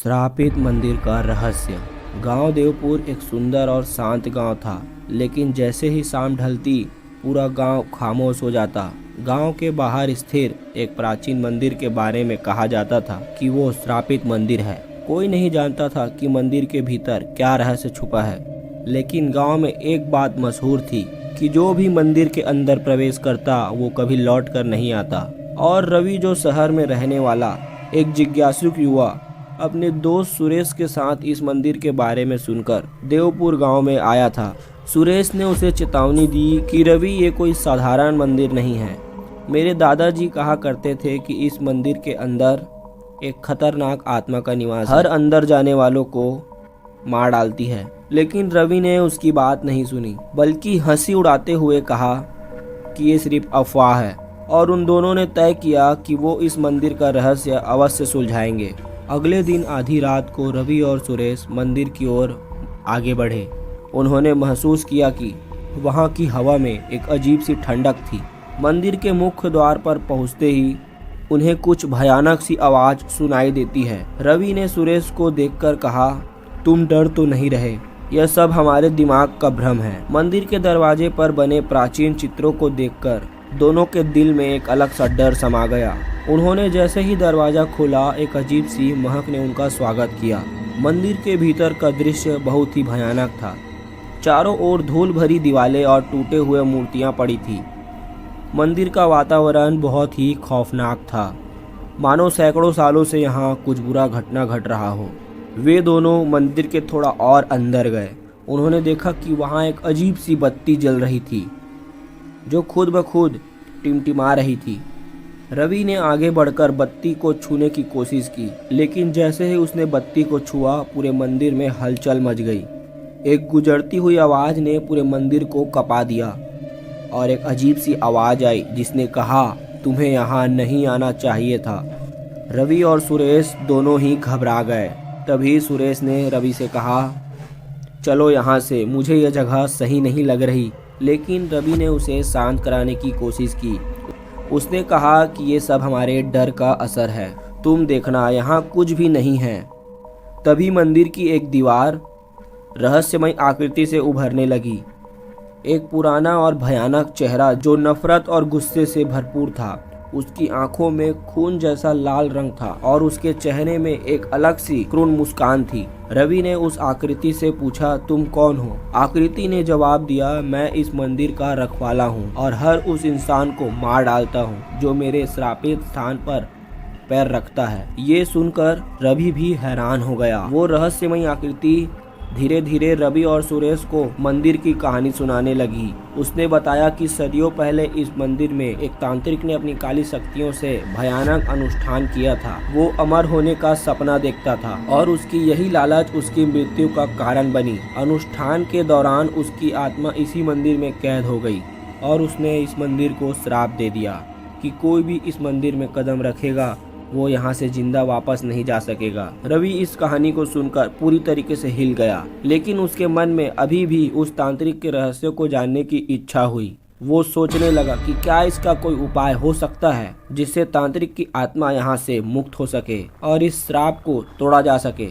श्रापित मंदिर का रहस्य। गांव देवपुर एक सुंदर और शांत गांव था, लेकिन जैसे ही शाम ढलती पूरा गांव खामोश हो जाता। गांव के बाहर स्थिर एक प्राचीन मंदिर के बारे में कहा जाता था कि वो श्रापित मंदिर है। कोई नहीं जानता था कि मंदिर के भीतर क्या रहस्य छुपा है, लेकिन गांव में एक बात मशहूर थी कि जो भी मंदिर के अंदर प्रवेश करता वो कभी लौट कर नहीं आता। और रवि, जो शहर में रहने वाला एक जिज्ञासुक युवा, अपने दोस्त सुरेश के साथ इस मंदिर के बारे में सुनकर देवपुर गांव में आया था। सुरेश ने उसे चेतावनी दी कि रवि, ये कोई साधारण मंदिर नहीं है। मेरे दादाजी कहा करते थे कि इस मंदिर के अंदर एक खतरनाक आत्मा का निवास है, हर अंदर जाने वालों को मार डालती है। लेकिन रवि ने उसकी बात नहीं सुनी, बल्कि हंसी उड़ाते हुए कहा कि ये सिर्फ अफवाह है। और उन दोनों ने तय किया कि वो इस मंदिर का रहस्य अवश्य सुलझाएंगे। अगले दिन आधी रात को रवि और सुरेश मंदिर की ओर आगे बढ़े। उन्होंने महसूस किया कि वहाँ की हवा में एक अजीब सी ठंडक थी। मंदिर के मुख्य द्वार पर पहुँचते ही उन्हें कुछ भयानक सी आवाज़ सुनाई देती है। रवि ने सुरेश को देखकर कहा, तुम डर तो नहीं रहे? यह सब हमारे दिमाग का भ्रम है। मंदिर के दरवाजे पर बने प्राचीन चित्रों को देखकर दोनों के दिल में एक अलग सा डर समा गया। उन्होंने जैसे ही दरवाजा खोला, एक अजीब सी महक ने उनका स्वागत किया। मंदिर के भीतर का दृश्य बहुत ही भयानक था। चारों ओर धूल भरी दीवारें और टूटे हुए मूर्तियां पड़ी थी। मंदिर का वातावरण बहुत ही खौफनाक था, मानो सैकड़ों सालों से यहाँ कुछ बुरा घटना घट रहा हो। वे दोनों मंदिर के थोड़ा और अंदर गए। उन्होंने देखा कि वहाँ एक अजीब सी बत्ती जल रही थी, जो खुद ब खुद टिमटिमा रही थी। रवि ने आगे बढ़कर बत्ती को छूने की कोशिश की, लेकिन जैसे ही उसने बत्ती को छुआ, पूरे मंदिर में हलचल मच गई। एक गुजरती हुई आवाज़ ने पूरे मंदिर को कपा दिया और एक अजीब सी आवाज़ आई जिसने कहा, तुम्हें यहाँ नहीं आना चाहिए था। रवि और सुरेश दोनों ही घबरा गए। तभी सुरेश ने रवि से कहा, चलो यहाँ से, मुझे यह जगह सही नहीं लग रही। लेकिन रवि ने उसे शांत कराने की कोशिश की। उसने कहा कि ये सब हमारे डर का असर है, तुम देखना यहाँ कुछ भी नहीं है। तभी मंदिर की एक दीवार रहस्यमय आकृति से उभरने लगी। एक पुराना और भयानक चेहरा जो नफरत और गुस्से से भरपूर था। उसकी आंखों में खून जैसा लाल रंग था और उसके चेहरे में एक अलग सी क्रूर मुस्कान थी। रवि ने उस आकृति से पूछा, तुम कौन हो? आकृति ने जवाब दिया, मैं इस मंदिर का रखवाला हूँ और हर उस इंसान को मार डालता हूँ जो मेरे श्रापित स्थान पर पैर रखता है। ये सुनकर रवि भी हैरान हो गया। वो रहस्यमय आकृति धीरे धीरे रवि और सुरेश को मंदिर की कहानी सुनाने लगी। उसने बताया कि सदियों पहले इस मंदिर में एक तांत्रिक ने अपनी काली शक्तियों से भयानक अनुष्ठान किया था। वो अमर होने का सपना देखता था और उसकी यही लालच उसकी मृत्यु का कारण बनी। अनुष्ठान के दौरान उसकी आत्मा इसी मंदिर में कैद हो गई और उसने इस मंदिर को श्राप दे दिया कि कोई भी इस मंदिर में कदम रखेगा वो यहाँ से जिंदा वापस नहीं जा सकेगा। रवि इस कहानी को सुनकर पूरी तरीके से हिल गया, लेकिन उसके मन में अभी भी उस तांत्रिक के रहस्य को जानने की इच्छा हुई। वो सोचने लगा कि क्या इसका कोई उपाय हो सकता है जिससे तांत्रिक की आत्मा यहाँ से मुक्त हो सके और इस श्राप को तोड़ा जा सके।